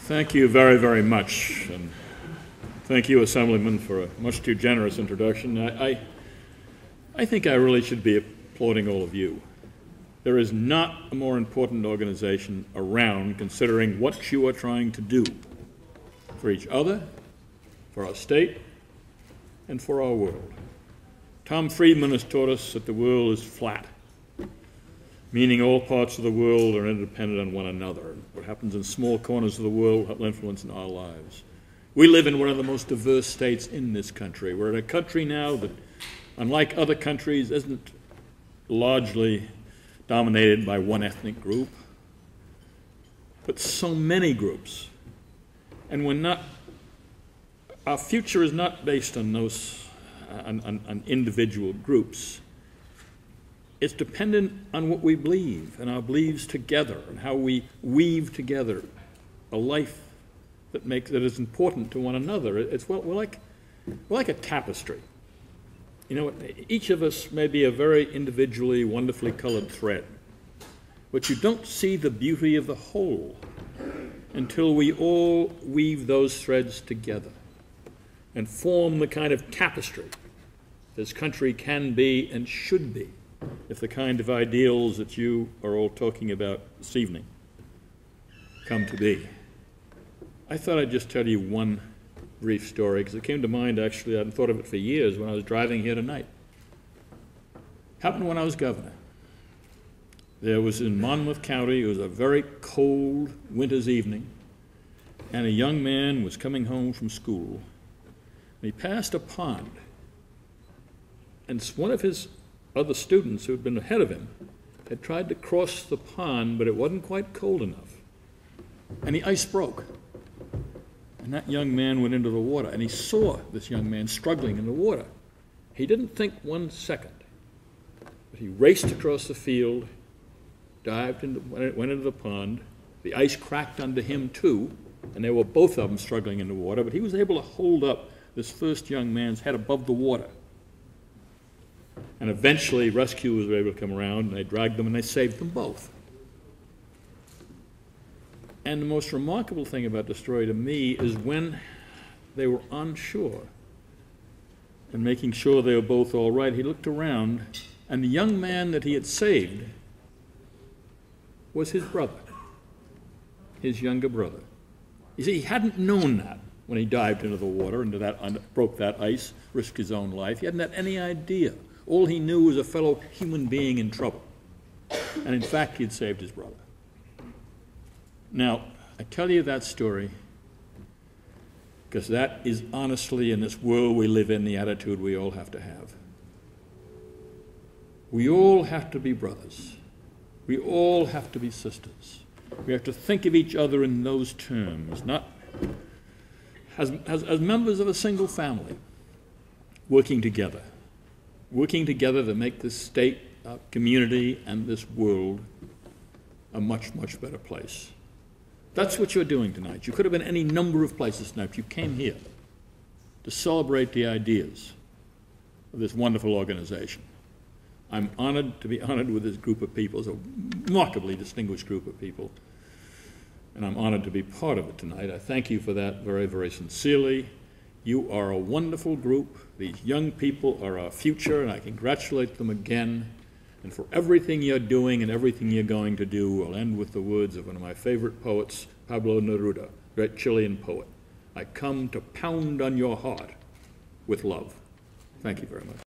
Thank you very, very much. And thank you, Assemblyman, for a much too generous introduction. I think I really should be applauding all of you. There is not a more important organization around considering what you are trying to do for each other, for our state, and for our world. Tom Friedman has taught us that the world is flat, meaning all parts of the world are interdependent on one another. What happens in small corners of the world will influence in our lives. We live in one of the most diverse states in this country. We're in a country now that, unlike other countries, isn't largely dominated by one ethnic group, but so many groups. And our future is not based on on individual groups. It's dependent on what we believe and our beliefs together and how we weave together a life that is important to one another. We're like a tapestry. You know, each of us may be a very individually, wonderfully colored thread, but you don't see the beauty of the whole until we all weave those threads together and form the kind of tapestry this country can be and should be if the kind of ideals that you are all talking about this evening come to be. I thought I'd just tell you one brief story, because it came to mind, actually. I hadn't thought of it for years when I was driving here tonight. Happened when I was governor. There was in Monmouth County, it was a very cold winter's evening, and a young man was coming home from school, and he passed a pond, and one of his other students who had been ahead of him had tried to cross the pond, but it wasn't quite cold enough, and the ice broke. And that young man went into the water, and he saw this young man struggling in the water. He didn't think 1 second, but he raced across the field, went into the pond. The ice cracked under him too, and they were both of them struggling in the water, but he was able to hold up this first young man's head above the water. And eventually rescuers were able to come around, and they dragged them, and they saved them both. And the most remarkable thing about the story to me is when they were on shore and making sure they were both all right, he looked around, and the young man that he had saved was his brother, his younger brother. You see, he hadn't known that when he dived into the water, broke that ice, risked his own life. He hadn't had any idea. All he knew was a fellow human being in trouble. And in fact, he had saved his brother. Now, I tell you that story because that is honestly, in this world we live in, the attitude we all have to have. We all have to be brothers. We all have to be sisters. We have to think of each other in those terms, not as members of a single family, working together to make this state, community, and this world a much, much better place. That's what you're doing tonight. You could have been any number of places tonight, but you came here to celebrate the ideas of this wonderful organization. I'm honored to be honored with this group of people. It's a remarkably distinguished group of people, and I'm honored to be part of it tonight. I thank you for that very, very sincerely. You are a wonderful group. These young people are our future, and I congratulate them again. And for everything you're doing and everything you're going to do, I'll end with the words of one of my favorite poets, Pablo Neruda, great Chilean poet. I come to pound on your heart with love. Thank you very much.